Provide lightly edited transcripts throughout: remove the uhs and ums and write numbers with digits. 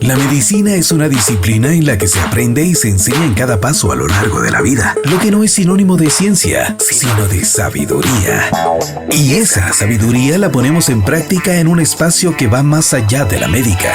La medicina es una disciplina en la que se aprende y se enseña en cada paso a lo largo de la vida, lo que no es sinónimo de ciencia, sino de sabiduría. Y esa sabiduría la ponemos en práctica en un espacio que va más allá de la médica.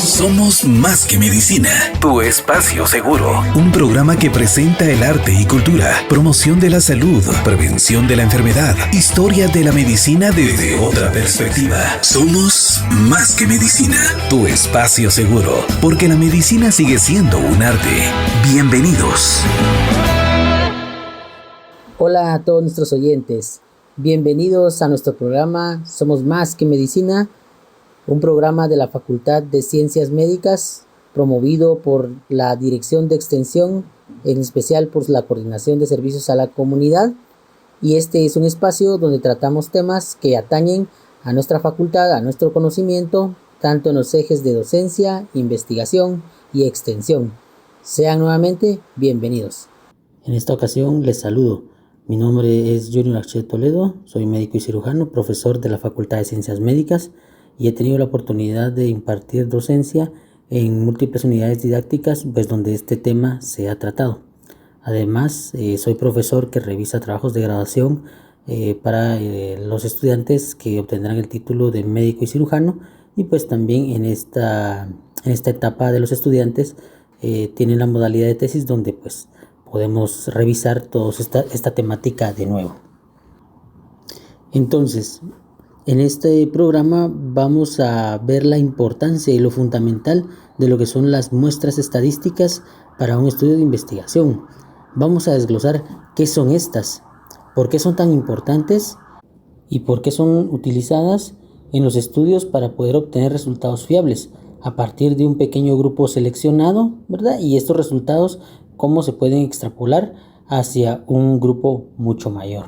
Somos más que medicina, tu espacio seguro. Un programa que presenta el arte y cultura, promoción de la salud, prevención de la enfermedad, historia de la medicina desde otra perspectiva. Somos más que medicina, tu espacio seguro, porque la medicina sigue siendo un arte. Bienvenidos. Hola a todos nuestros oyentes, bienvenidos a nuestro programa Somos más que medicina, un programa de la Facultad de Ciencias Médicas promovido por la Dirección de Extensión, en especial por la Coordinación de Servicios a la Comunidad, y este es un espacio donde tratamos temas que atañen a nuestra facultad, a nuestro conocimiento, tanto en los ejes de docencia, investigación y extensión. Sean nuevamente bienvenidos. En esta ocasión les saludo. Mi nombre es Junior Axel Toledo, soy médico y cirujano, profesor de la Facultad de Ciencias Médicas y he tenido la oportunidad de impartir docencia en múltiples unidades didácticas donde este tema se ha tratado. Además, soy profesor que revisa trabajos de graduación para los estudiantes que obtendrán el título de médico y cirujano, y pues también en esta etapa de los estudiantes tienen la modalidad de tesis donde pues podemos revisar toda esta temática de nuevo. Entonces, en este programa vamos a ver la importancia y lo fundamental de lo que son las muestras estadísticas para un estudio de investigación. Vamos a desglosar qué son estas, por qué son tan importantes y por qué son utilizadas en los estudios para poder obtener resultados fiables a partir de un pequeño grupo seleccionado, ¿verdad? Y estos resultados, cómo se pueden extrapolar hacia un grupo mucho mayor.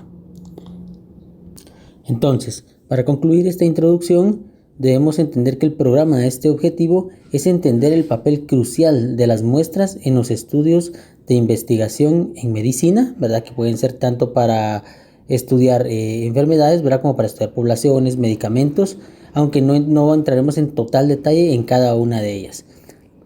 Entonces, para concluir esta introducción, debemos entender que el programa de este objetivo es entender el papel crucial de las muestras en los estudios de investigación en medicina, ¿verdad? Que pueden ser tanto para estudiar enfermedades, ¿verdad? Como para estudiar poblaciones, medicamentos, aunque no entraremos en total detalle en cada una de ellas,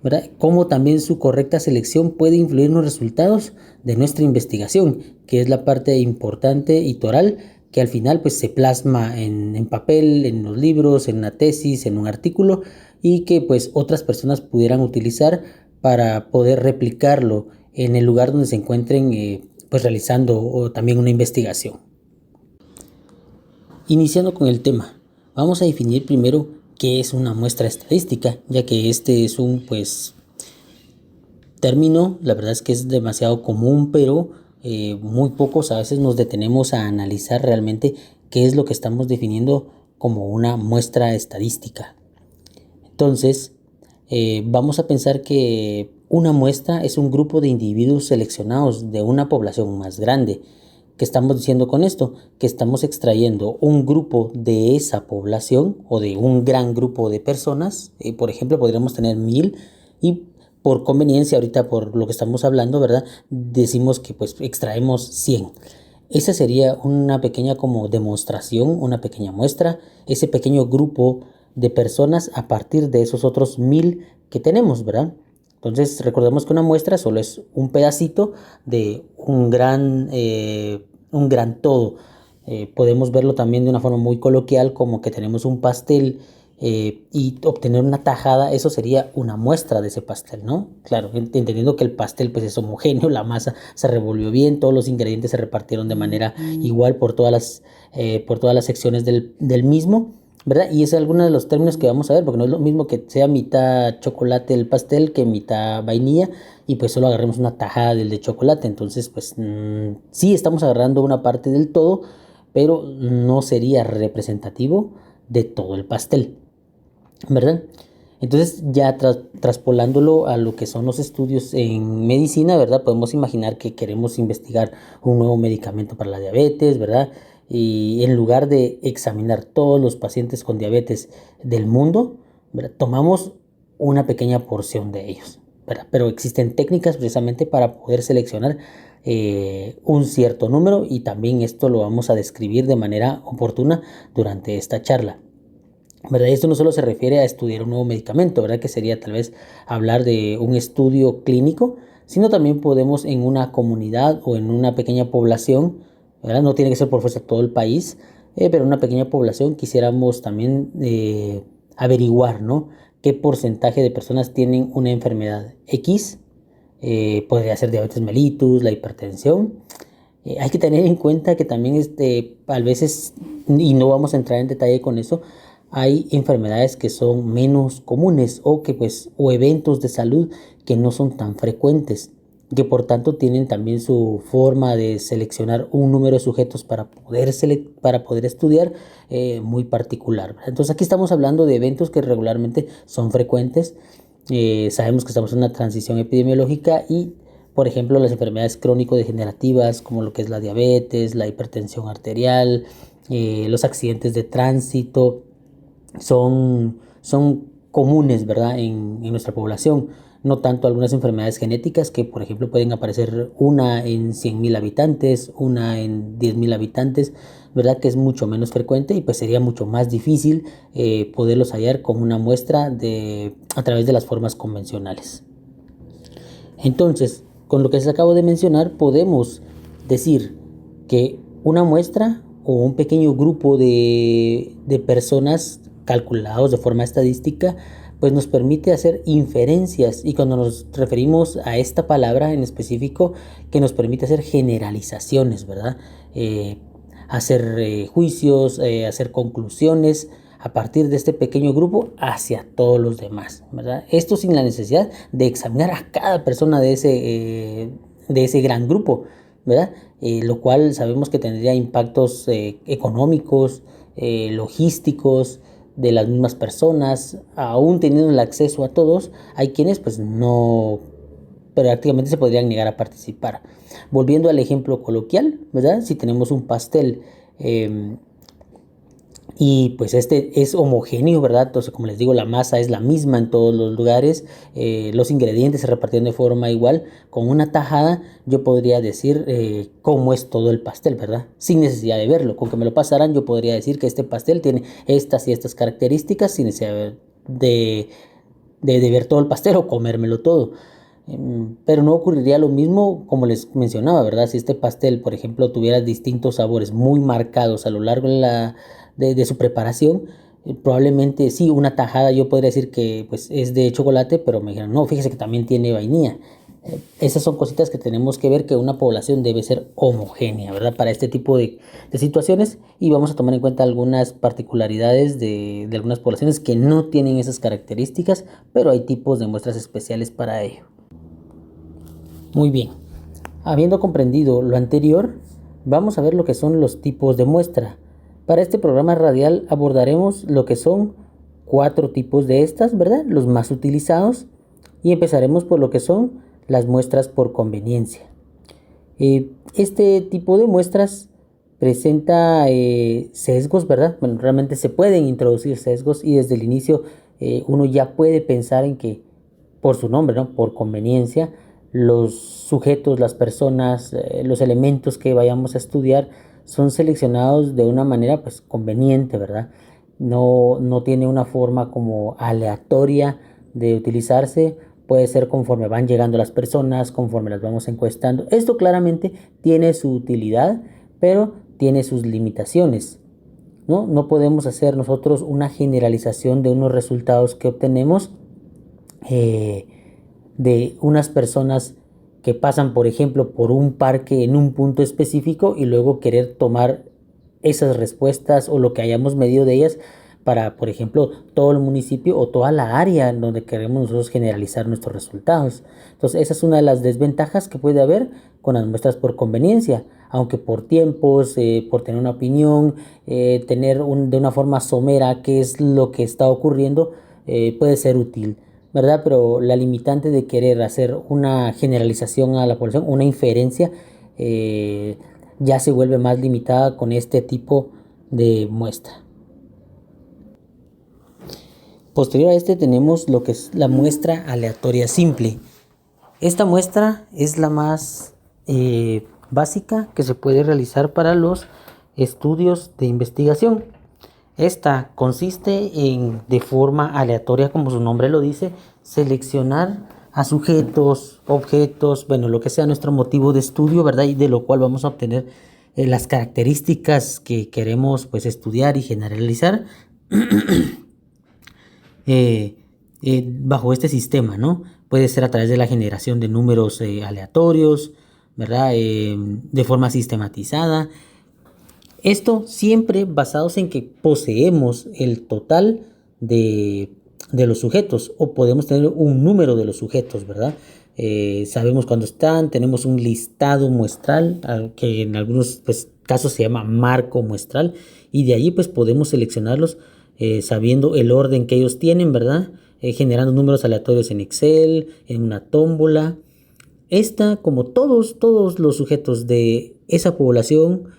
¿verdad? Cómo también su correcta selección puede influir en los resultados de nuestra investigación, que es la parte importante y toral que al final pues se plasma en papel, en los libros, en una tesis, en un artículo, y que pues otras personas pudieran utilizar para poder replicarlo en el lugar donde se encuentren pues realizando también una investigación. Iniciando con el tema, vamos a definir primero qué es una muestra estadística, ya que este es un término, la verdad es que es demasiado común, pero muy pocos a veces nos detenemos a analizar realmente qué es lo que estamos definiendo como una muestra estadística. Entonces, vamos a pensar que una muestra es un grupo de individuos seleccionados de una población más grande. ¿Qué estamos diciendo con esto? Que estamos extrayendo un grupo de esa población o de un gran grupo de personas. Por ejemplo, podríamos tener 1000 y por conveniencia, ahorita por lo que estamos hablando, ¿verdad? Decimos que pues extraemos 100. Esa sería una pequeña como demostración, una pequeña muestra, ese pequeño grupo de personas a partir de esos otros 1000 que tenemos, ¿verdad? Entonces recordemos que una muestra solo es un pedacito de un gran todo. Podemos verlo también de una forma muy coloquial como que tenemos un pastel y obtener una tajada, eso sería una muestra de ese pastel, ¿no? Claro, entendiendo que el pastel pues es homogéneo, la masa se revolvió bien, todos los ingredientes se repartieron de manera igual por todas las secciones del mismo, ¿verdad? Y es alguno de los términos que vamos a ver, porque no es lo mismo que sea mitad chocolate el pastel que mitad vainilla y pues solo agarremos una tajada del de chocolate. Entonces pues sí estamos agarrando una parte del todo, pero no sería representativo de todo el pastel, ¿verdad? Entonces ya traspolándolo a lo que son los estudios en medicina, ¿verdad? Podemos imaginar que queremos investigar un nuevo medicamento para la diabetes, ¿verdad? Y en lugar de examinar todos los pacientes con diabetes del mundo, ¿verdad? Tomamos una pequeña porción de ellos, ¿verdad? Pero existen técnicas precisamente para poder seleccionar un cierto número, y también esto lo vamos a describir de manera oportuna durante esta charla. ¿verdad? Esto no solo se refiere a estudiar un nuevo medicamento, ¿verdad? Que sería tal vez hablar de un estudio clínico, sino también podemos en una comunidad o en una pequeña población, ¿verdad? No tiene que ser por fuerza todo el país, pero en una pequeña población quisiéramos también averiguar, ¿no? ¿Qué porcentaje de personas tienen una enfermedad X? Podría ser diabetes mellitus, la hipertensión. Hay que tener en cuenta que también a veces, y no vamos a entrar en detalle con eso, hay enfermedades que son menos comunes o eventos de salud que no son tan frecuentes, que por tanto tienen también su forma de seleccionar un número de sujetos para poder estudiar muy particular. Entonces aquí estamos hablando de eventos que regularmente son frecuentes. Sabemos que estamos en una transición epidemiológica y, por ejemplo, las enfermedades crónico-degenerativas como lo que es la diabetes, la hipertensión arterial, los accidentes de tránsito, son comunes, ¿verdad? En nuestra población. No tanto algunas enfermedades genéticas que, por ejemplo, pueden aparecer una en 100.000 habitantes, una en 10.000 habitantes, ¿verdad? Que es mucho menos frecuente y pues sería mucho más difícil poderlos hallar con una muestra a través de las formas convencionales. Entonces, con lo que les acabo de mencionar, podemos decir que una muestra o un pequeño grupo de personas calculados de forma estadística, pues nos permite hacer inferencias, y cuando nos referimos a esta palabra en específico, que nos permite hacer generalizaciones, ¿verdad? Hacer juicios, hacer conclusiones a partir de este pequeño grupo hacia todos los demás, ¿verdad? Esto sin la necesidad de examinar a cada persona de ese gran grupo, ¿verdad? Lo cual sabemos que tendría impactos económicos, logísticos, de las mismas personas. Aún teniendo el acceso a todos, hay quienes pues no, prácticamente se podrían negar a participar. Volviendo al ejemplo coloquial, ¿verdad? Si tenemos un pastel y pues este es homogéneo, ¿verdad? Entonces, como les digo, la masa es la misma en todos los lugares, los ingredientes se repartieron de forma igual. Con una tajada yo podría decir cómo es todo el pastel, ¿verdad? Sin necesidad de verlo. Con que me lo pasaran yo podría decir que este pastel tiene estas y estas características sin necesidad de ver todo el pastel o comérmelo todo. Pero no ocurriría lo mismo como les mencionaba, ¿verdad? Si este pastel, por ejemplo, tuviera distintos sabores muy marcados a lo largo de su preparación, probablemente sí, una tajada yo podría decir que pues, es de chocolate, pero me dijeron, no, fíjese que también tiene vainilla. Esas son cositas que tenemos que ver, que una población debe ser homogénea, ¿verdad? Para este tipo de situaciones, y vamos a tomar en cuenta algunas particularidades de algunas poblaciones que no tienen esas características, pero hay tipos de muestras especiales para ello. Muy bien, habiendo comprendido lo anterior, vamos a ver lo que son los tipos de muestra. Para este programa radial abordaremos lo que son 4 tipos de estas, ¿verdad? Los más utilizados, y empezaremos por lo que son las muestras por conveniencia. Este tipo de muestras presenta sesgos, ¿verdad? Bueno, realmente se pueden introducir sesgos y desde el inicio uno ya puede pensar en que, por su nombre, ¿no? Por conveniencia, los sujetos, las personas, los elementos que vayamos a estudiar son seleccionados de una manera pues conveniente, ¿verdad? No tiene una forma como aleatoria de utilizarse. Puede ser conforme van llegando las personas, conforme las vamos encuestando. Esto claramente tiene su utilidad, pero tiene sus limitaciones, ¿no? No podemos hacer nosotros una generalización de unos resultados que obtenemos de unas personas que pasan, por ejemplo, por un parque en un punto específico y luego querer tomar esas respuestas o lo que hayamos medido de ellas para, por ejemplo, todo el municipio o toda la área en donde queremos nosotros generalizar nuestros resultados. Entonces, esa es una de las desventajas que puede haber con las muestras por conveniencia, aunque por tiempos, por tener una opinión, tener de una forma somera qué es lo que está ocurriendo, puede ser útil, ¿verdad? Pero la limitante de querer hacer una generalización a la población, una inferencia, ya se vuelve más limitada con este tipo de muestra. Posterior a este tenemos lo que es la muestra aleatoria simple. Esta muestra es la más básica que se puede realizar para los estudios de investigación. Esta consiste en, de forma aleatoria, como su nombre lo dice, seleccionar a sujetos, objetos, bueno, lo que sea nuestro motivo de estudio, ¿verdad? Y de lo cual vamos a obtener las características que queremos pues estudiar y generalizar bajo este sistema, ¿no? Puede ser a través de la generación de números aleatorios, ¿verdad? De forma sistematizada. Esto siempre basados en que poseemos el total de los sujetos o podemos tener un número de los sujetos, ¿verdad? Sabemos cuándo están, tenemos un listado muestral, que en algunos pues, casos se llama marco muestral, y de allí pues podemos seleccionarlos sabiendo el orden que ellos tienen, ¿verdad? Generando números aleatorios en Excel, en una tómbola. Esta, como todos los sujetos de esa población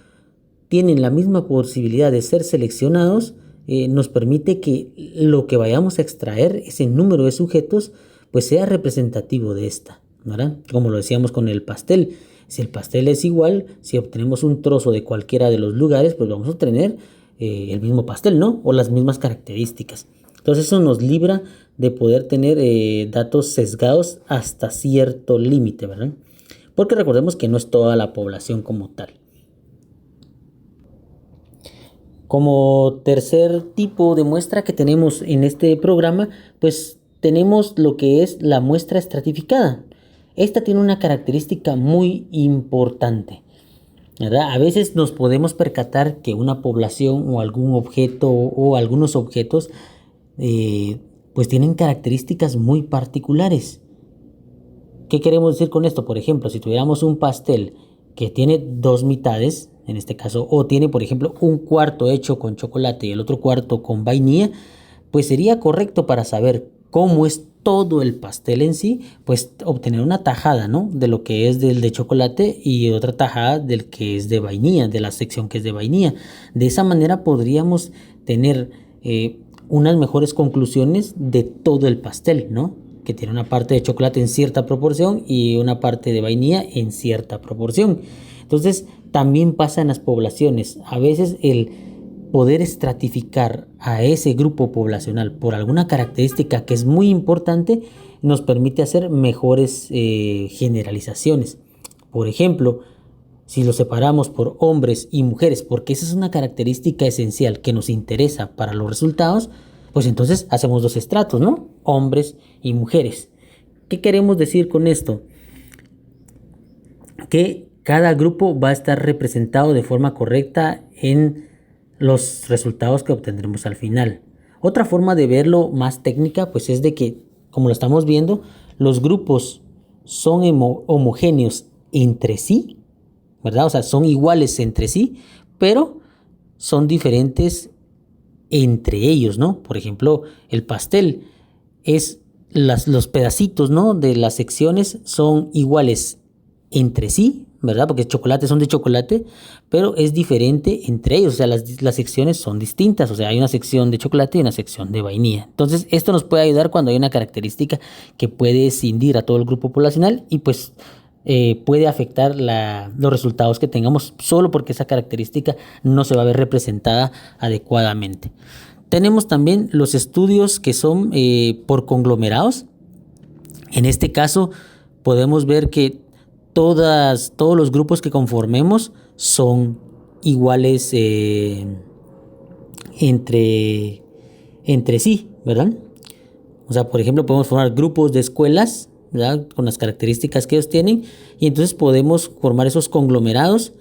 tienen la misma posibilidad de ser seleccionados, nos permite que lo que vayamos a extraer, ese número de sujetos, pues sea representativo de esta, ¿verdad? Como lo decíamos con el pastel. Si el pastel es igual, si obtenemos un trozo de cualquiera de los lugares, pues vamos a obtener el mismo pastel, ¿no? O las mismas características. Entonces eso nos libra de poder tener datos sesgados hasta cierto límite, ¿verdad? Porque recordemos que no es toda la población como tal. Como tercer tipo de muestra que tenemos en este programa, pues tenemos lo que es la muestra estratificada. Esta tiene una característica muy importante, ¿verdad? A veces nos podemos percatar que una población o algún objeto o algunos objetos pues tienen características muy particulares. ¿Qué queremos decir con esto? Por ejemplo, si tuviéramos un pastel que tiene dos mitades, en este caso, o tiene, por ejemplo, un cuarto hecho con chocolate y el otro cuarto con vainilla, pues sería correcto para saber cómo es todo el pastel en sí, pues obtener una tajada, ¿no? De lo que es del de chocolate y otra tajada del que es de vainilla, de la sección que es de vainilla. De esa manera podríamos tener unas mejores conclusiones de todo el pastel, ¿no? Que tiene una parte de chocolate en cierta proporción y una parte de vainilla en cierta proporción. Entonces, también pasa en las poblaciones. A veces el poder estratificar a ese grupo poblacional por alguna característica que es muy importante nos permite hacer mejores generalizaciones. Por ejemplo, si lo separamos por hombres y mujeres, porque esa es una característica esencial que nos interesa para los resultados, pues entonces hacemos dos estratos, ¿no? Hombres y mujeres. ¿Qué queremos decir con esto? Que cada grupo va a estar representado de forma correcta en los resultados que obtendremos al final. Otra forma de verlo más técnica, pues es de que, como lo estamos viendo, los grupos son homogéneos entre sí, ¿verdad? O sea, son iguales entre sí, pero son diferentes entre ellos, ¿no? Por ejemplo, el pastel es los pedacitos, ¿no? De las secciones son iguales entre sí, ¿verdad? Porque chocolates son de chocolate, pero es diferente entre ellos, o sea, las secciones son distintas, o sea, hay una sección de chocolate y una sección de vainilla. Entonces, esto nos puede ayudar cuando hay una característica que puede escindir a todo el grupo poblacional y pues puede afectar los resultados que tengamos solo porque esa característica no se va a ver representada adecuadamente. Tenemos también los estudios que son por conglomerados. En este caso podemos ver que todos los grupos que conformemos son iguales entre sí, ¿verdad? O sea, por ejemplo, podemos formar grupos de escuelas, ¿verdad? Con las características que ellos tienen, y entonces podemos formar esos conglomerados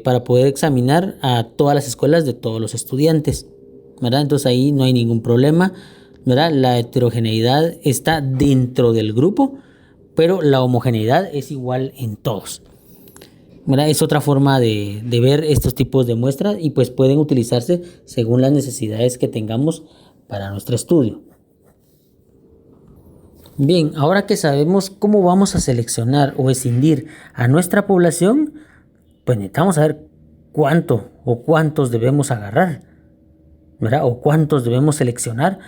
para poder examinar a todas las escuelas de todos los estudiantes, ¿verdad? Entonces ahí no hay ningún problema, ¿verdad? La heterogeneidad está dentro del grupo, pero la homogeneidad es igual en todos, ¿verdad? Es otra forma de ver estos tipos de muestras y pues pueden utilizarse según las necesidades que tengamos para nuestro estudio. Bien, ahora que sabemos cómo vamos a seleccionar o escindir a nuestra población, pues necesitamos saber cuánto o cuántos debemos agarrar, ¿verdad? O cuántos debemos seleccionar,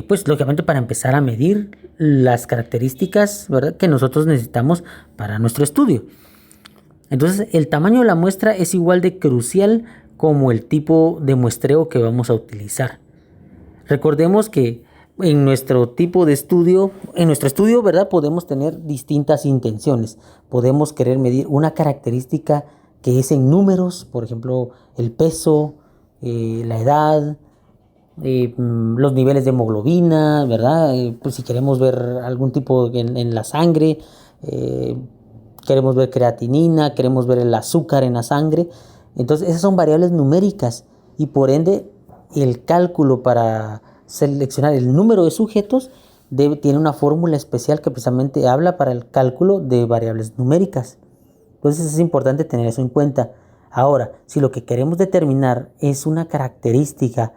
pues lógicamente para empezar a medir las características, ¿verdad?, que nosotros necesitamos para nuestro estudio. Entonces, el tamaño de la muestra es igual de crucial como el tipo de muestreo que vamos a utilizar. Recordemos que en nuestro tipo de estudio, ¿verdad? Podemos tener distintas intenciones. Podemos querer medir una característica que es en números, por ejemplo, el peso, la edad, los niveles de hemoglobina, ¿verdad? Pues si queremos ver algún tipo en la sangre, queremos ver creatinina, queremos ver el azúcar en la sangre. Entonces esas son variables numéricas y por ende el cálculo para seleccionar el número de sujetos tiene una fórmula especial que precisamente habla para el cálculo de variables numéricas. Entonces es importante tener eso en cuenta. Ahora, si lo que queremos determinar es una característica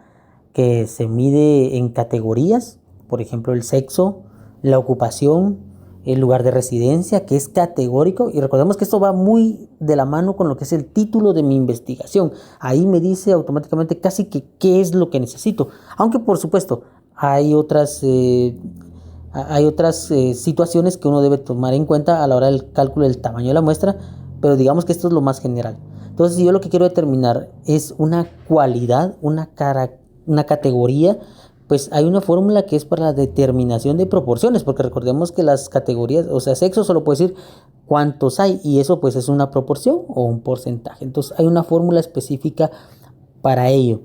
que se mide en categorías, por ejemplo el sexo, la ocupación, el lugar de residencia, que es categórico, y recordemos que esto va muy de la mano con lo que es el título de mi investigación. Ahí me dice automáticamente casi que qué es lo que necesito, aunque por supuesto hay otras situaciones que uno debe tomar en cuenta a la hora del cálculo del tamaño de la muestra, pero digamos que esto es lo más general. Entonces, si yo lo que quiero determinar es una cualidad, una categoría, pues hay una fórmula que es para la determinación de proporciones, porque recordemos que las categorías, o sea, sexo solo puede decir cuántos hay, y eso pues es una proporción o un porcentaje. Entonces hay una fórmula específica para ello.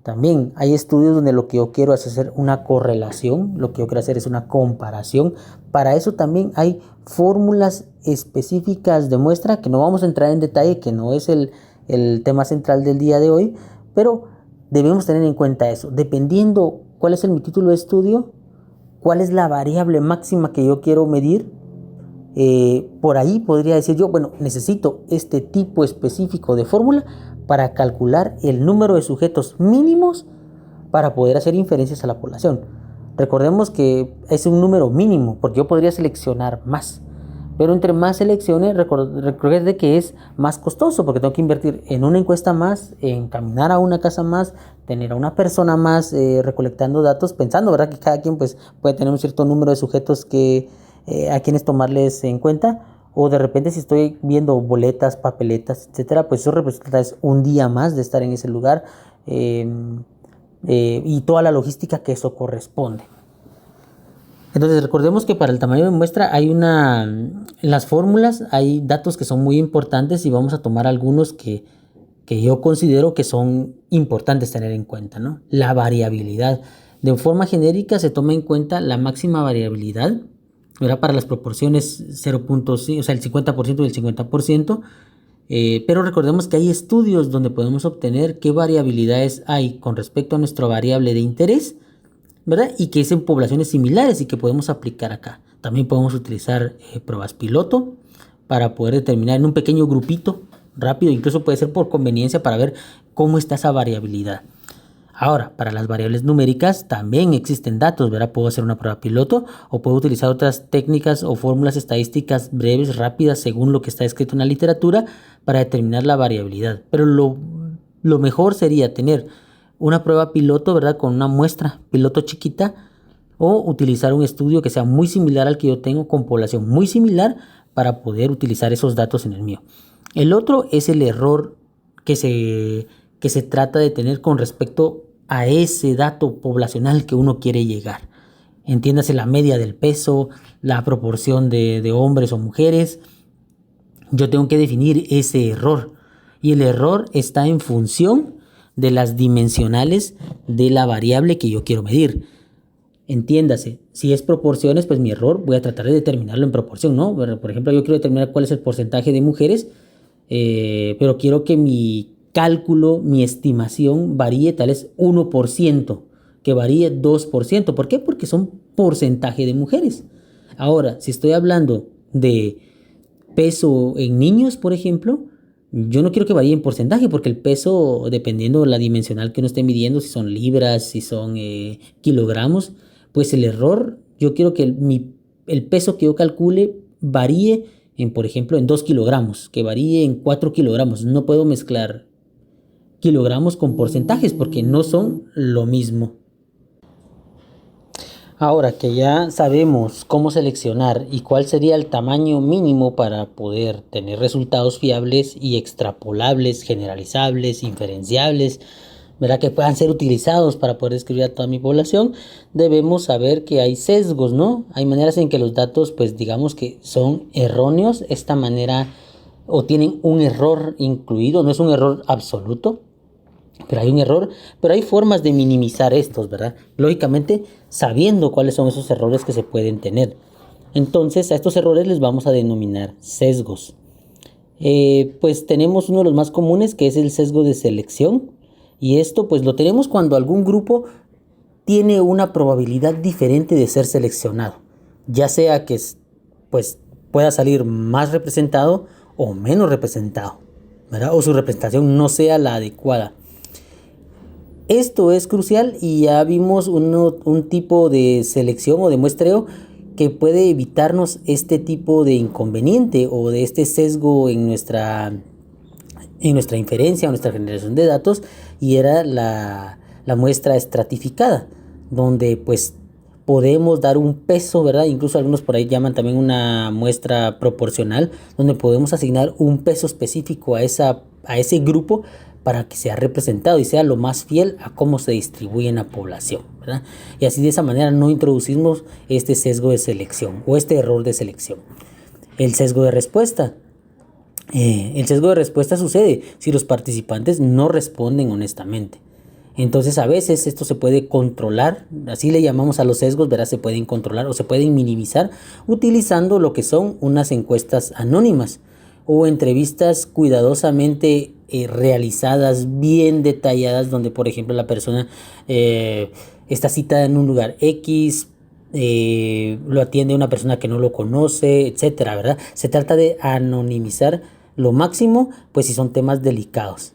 También hay estudios donde lo que yo quiero es hacer una correlación, lo que yo quiero hacer es una comparación. Para eso también hay fórmulas específicas de muestra, que no vamos a entrar en detalle, que no es el tema central del día de hoy, pero debemos tener en cuenta eso. Dependiendo cuál es mi título de estudio, cuál es la variable máxima que yo quiero medir, por ahí podría decir yo, bueno, necesito este tipo específico de fórmula para calcular el número de sujetos mínimos para poder hacer inferencias a la población. Recordemos que es un número mínimo, porque yo podría seleccionar más. Pero entre más selecciones, recuerde que es más costoso, porque tengo que invertir en una encuesta más, en caminar a una casa más, tener a una persona más recolectando datos, pensando, ¿verdad?, que cada quien pues, puede tener un cierto número de sujetos a quienes tomarles en cuenta. O de repente si estoy viendo boletas, papeletas, etcétera, pues eso representa un día más de estar en ese lugar y toda la logística que eso corresponde. Entonces recordemos que para el tamaño de muestra en las fórmulas hay datos que son muy importantes y vamos a tomar algunos que yo considero que son importantes tener en cuenta, ¿no? La variabilidad. De forma genérica se toma en cuenta la máxima variabilidad, ¿verdad?, para las proporciones 0.5, o sea, el 50% y el 50%, pero recordemos que hay estudios donde podemos obtener qué variabilidades hay con respecto a nuestra variable de interés, ¿verdad?, y que es en poblaciones similares y que podemos aplicar acá. También podemos utilizar pruebas piloto para poder determinar en un pequeño grupito rápido, incluso puede ser por conveniencia para ver cómo está esa variabilidad. Ahora, para las variables numéricas también existen datos, ¿verdad? Puedo hacer una prueba piloto o puedo utilizar otras técnicas o fórmulas estadísticas breves, rápidas, según lo que está escrito en la literatura, para determinar la variabilidad. Pero lo mejor sería tener una prueba piloto, ¿verdad?, con una muestra piloto chiquita, o utilizar un estudio que sea muy similar al que yo tengo, con población muy similar, para poder utilizar esos datos en el mío. El otro es el error que se trata de tener con respecto a ese dato poblacional que uno quiere llegar. Entiéndase la media del peso, la proporción de hombres o mujeres. Yo tengo que definir ese error, y el error está en función de las dimensionales de la variable que yo quiero medir. Entiéndase, si es proporciones, pues mi error voy a tratar de determinarlo en proporción, ¿no? Por ejemplo, yo quiero determinar cuál es el porcentaje de mujeres, pero quiero que mi cálculo, mi estimación varíe tal vez 1%, que varíe 2%. ¿Por qué? Porque son porcentaje de mujeres. Ahora, si estoy hablando de peso en niños, por ejemplo, yo no quiero que varíe en porcentaje, porque el peso, dependiendo de la dimensional que uno esté midiendo, si son libras, si son kilogramos, pues el error, yo quiero que el peso que yo calcule varíe por ejemplo, en 2 kilogramos, que varíe en 4 kilogramos. No puedo mezclar kilogramos con porcentajes porque no son lo mismo. Ahora que ya sabemos cómo seleccionar y cuál sería el tamaño mínimo para poder tener resultados fiables y extrapolables, generalizables, inferenciables, ¿verdad? Que puedan ser utilizados para poder describir a toda mi población, debemos saber que hay sesgos, ¿no? Hay maneras en que los datos, pues digamos que son erróneos, esta manera, o tienen un error incluido, no es un error absoluto, pero hay un error, pero hay formas de minimizar estos, ¿verdad? Lógicamente, sabiendo cuáles son esos errores que se pueden tener. Entonces, a estos errores les vamos a denominar sesgos. Pues tenemos uno de los más comunes, que es el sesgo de selección. Y esto pues lo tenemos cuando algún grupo tiene una probabilidad diferente de ser seleccionado. Ya sea que pues pueda salir más representado o menos representado, ¿verdad? O su representación no sea la adecuada. Esto es crucial y ya vimos un tipo de selección o de muestreo que puede evitarnos este tipo de inconveniente o de este sesgo en nuestra inferencia o nuestra generación de datos, y era la muestra estratificada, donde pues podemos dar un peso, ¿verdad? Incluso algunos por ahí llaman también una muestra proporcional, donde podemos asignar un peso específico a ese grupo para que sea representado y sea lo más fiel a cómo se distribuye en la población, ¿verdad? Y así de esa manera no introducimos este sesgo de selección o este error de selección. El sesgo de respuesta. El sesgo de respuesta sucede si los participantes no responden honestamente. Entonces a veces esto se puede controlar, así le llamamos a los sesgos, ¿verdad? Se pueden controlar o se pueden minimizar utilizando lo que son unas encuestas anónimas o entrevistas cuidadosamente realizadas, bien detalladas, donde por ejemplo la persona está citada en un lugar X, lo atiende una persona que no lo conoce, etcétera, ¿verdad? Se trata de anonimizar lo máximo, pues si son temas delicados,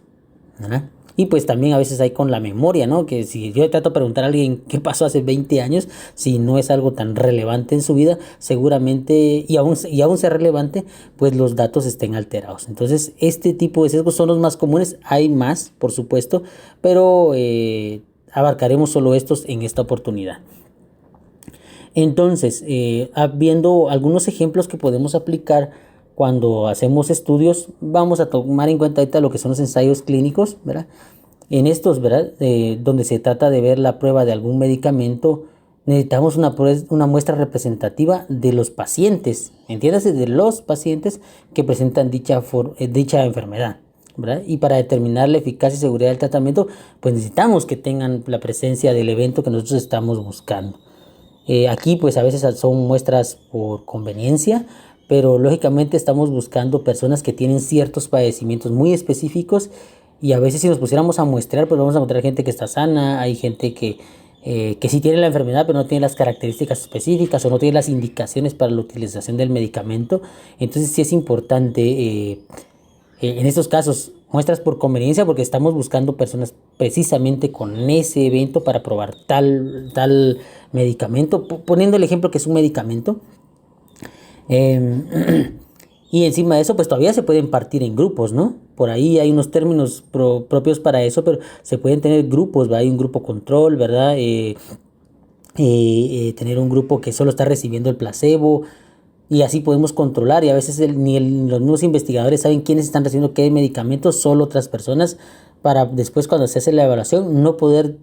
¿verdad? Y pues también a veces hay con la memoria, ¿no? Que si yo trato de preguntar a alguien qué pasó hace 20 años, si no es algo tan relevante en su vida, seguramente, y aún sea relevante, pues los datos estén alterados. Entonces, este tipo de sesgos son los más comunes. Hay más, por supuesto, pero abarcaremos solo estos en esta oportunidad. Entonces, viendo algunos ejemplos que podemos aplicar cuando hacemos estudios, vamos a tomar en cuenta ahorita lo que son los ensayos clínicos, ¿verdad? En estos, ¿verdad? Donde se trata de ver la prueba de algún medicamento, necesitamos una muestra representativa de los pacientes, entiéndase, de los pacientes que presentan dicha enfermedad, ¿verdad? Y para determinar la eficacia y seguridad del tratamiento, pues necesitamos que tengan la presencia del evento que nosotros estamos buscando. Aquí pues a veces son muestras por conveniencia, pero lógicamente estamos buscando personas que tienen ciertos padecimientos muy específicos, y a veces si nos pusiéramos a muestrear, pues vamos a encontrar gente que está sana, hay gente que sí tiene la enfermedad pero no tiene las características específicas o no tiene las indicaciones para la utilización del medicamento. Entonces sí es importante en estos casos muestras por conveniencia, porque estamos buscando personas precisamente con ese evento para probar tal medicamento, poniendo el ejemplo que es un medicamento. Y encima de eso, pues todavía se pueden partir en grupos, ¿no? Por ahí hay unos términos propios para eso, pero se pueden tener grupos, ¿verdad? Hay un grupo control, ¿verdad? Tener un grupo que solo está recibiendo el placebo, y así podemos controlar, y a veces los mismos investigadores saben quiénes están recibiendo qué medicamentos, solo otras personas, para después cuando se hace la evaluación no poder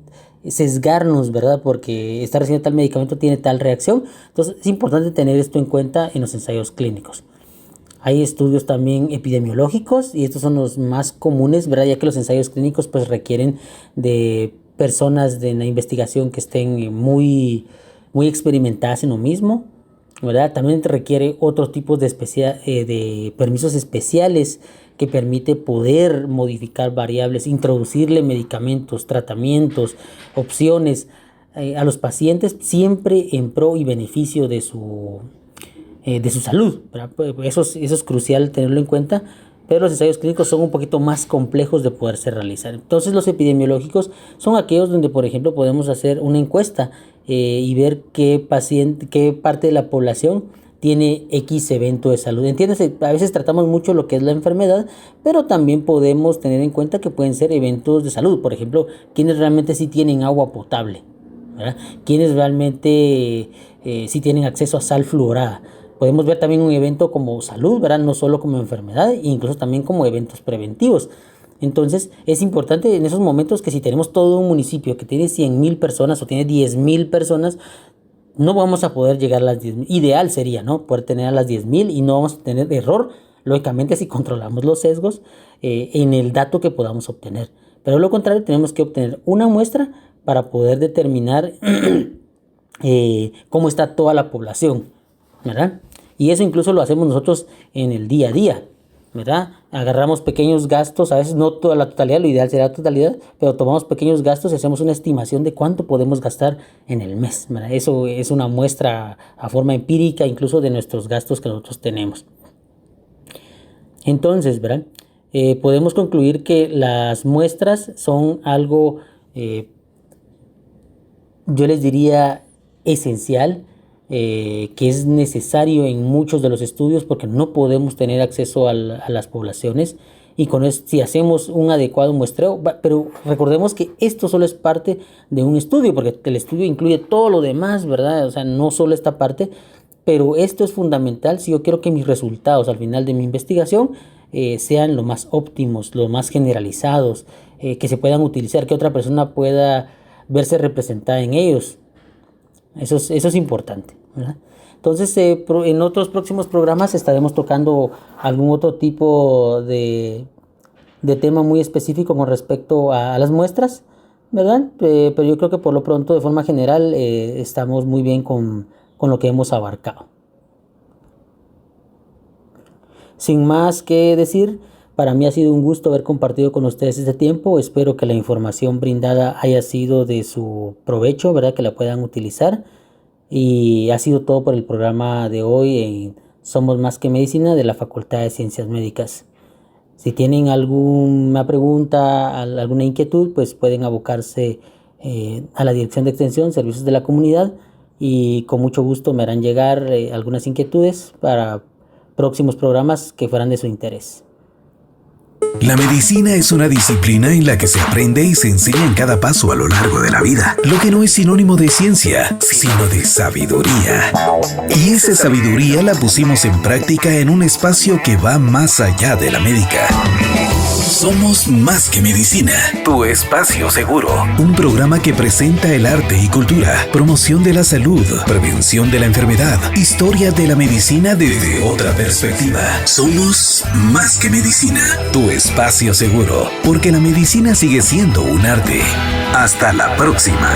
sesgarnos, ¿verdad? Porque estar recibiendo tal medicamento tiene tal reacción. Entonces es importante tener esto en cuenta en los ensayos clínicos. Hay estudios también epidemiológicos, y estos son los más comunes, ¿verdad? Ya que los ensayos clínicos pues requieren de personas de la investigación que estén muy experimentadas en lo mismo, ¿verdad? También requiere otros tipos de permisos especiales que permite poder modificar variables, introducirle medicamentos, tratamientos, opciones a los pacientes, siempre en pro y beneficio de su salud, ¿verdad? Eso es crucial tenerlo en cuenta, pero los ensayos clínicos son un poquito más complejos de poderse realizar. Entonces los epidemiológicos son aquellos donde, por ejemplo, podemos hacer una encuesta y ver qué parte de la población tiene X evento de salud. Entiéndase, a veces tratamos mucho lo que es la enfermedad, pero también podemos tener en cuenta que pueden ser eventos de salud. Por ejemplo, quienes realmente sí tienen agua potable, ¿verdad? Quienes realmente sí tienen acceso a sal fluorada. Podemos ver también un evento como salud, ¿verdad? No solo como enfermedad, incluso también como eventos preventivos. Entonces es importante en esos momentos que si tenemos todo un municipio que tiene 100,000 personas o tiene 10,000 personas, no vamos a poder llegar a las 10,000. Ideal sería, ¿no?, poder tener a las 10,000 y no vamos a tener error, lógicamente, si controlamos los sesgos en el dato que podamos obtener. Pero de lo contrario, tenemos que obtener una muestra para poder determinar cómo está toda la población, ¿verdad? Y eso incluso lo hacemos nosotros en el día a día, ¿verdad? Agarramos pequeños gastos, a veces no toda la totalidad, lo ideal sería la totalidad, pero tomamos pequeños gastos y hacemos una estimación de cuánto podemos gastar en el mes, ¿verdad? Eso es una muestra a forma empírica incluso de nuestros gastos que nosotros tenemos. Entonces, ¿verdad? Podemos concluir que las muestras son algo, yo les diría, esencial, que es necesario en muchos de los estudios porque no podemos tener acceso a las poblaciones, y con eso, si hacemos un adecuado muestreo, pero recordemos que esto solo es parte de un estudio, porque el estudio incluye todo lo demás, ¿verdad? O sea, no solo esta parte, pero esto es fundamental si yo quiero que mis resultados al final de mi investigación sean lo más óptimos, lo más generalizados, que se puedan utilizar, que otra persona pueda verse representada en ellos. Eso es importante, ¿verdad? Entonces, en otros próximos programas estaremos tocando algún otro tipo de tema muy específico con respecto a las muestras, ¿verdad? Pero yo creo que por lo pronto, de forma general, estamos muy bien con lo que hemos abarcado. Sin más que decir, para mí ha sido un gusto haber compartido con ustedes este tiempo. Espero que la información brindada haya sido de su provecho, ¿verdad? Que la puedan utilizar. Y ha sido todo por el programa de hoy en Somos Más que Medicina de la Facultad de Ciencias Médicas. Si tienen alguna pregunta, alguna inquietud, pues pueden abocarse a la Dirección de Extensión, Servicios de la Comunidad, y con mucho gusto me harán llegar algunas inquietudes para próximos programas que fueran de su interés. La medicina es una disciplina en la que se aprende y se enseña en cada paso a lo largo de la vida, lo que no es sinónimo de ciencia, sino de sabiduría. Y esa sabiduría la pusimos en práctica en un espacio que va más allá de la médica. Somos Más que Medicina, tu espacio seguro. Un programa que presenta el arte y cultura, promoción de la salud, prevención de la enfermedad, historia de la medicina desde otra perspectiva. Somos Más que Medicina, tu espacio seguro, porque la medicina sigue siendo un arte. Hasta la próxima.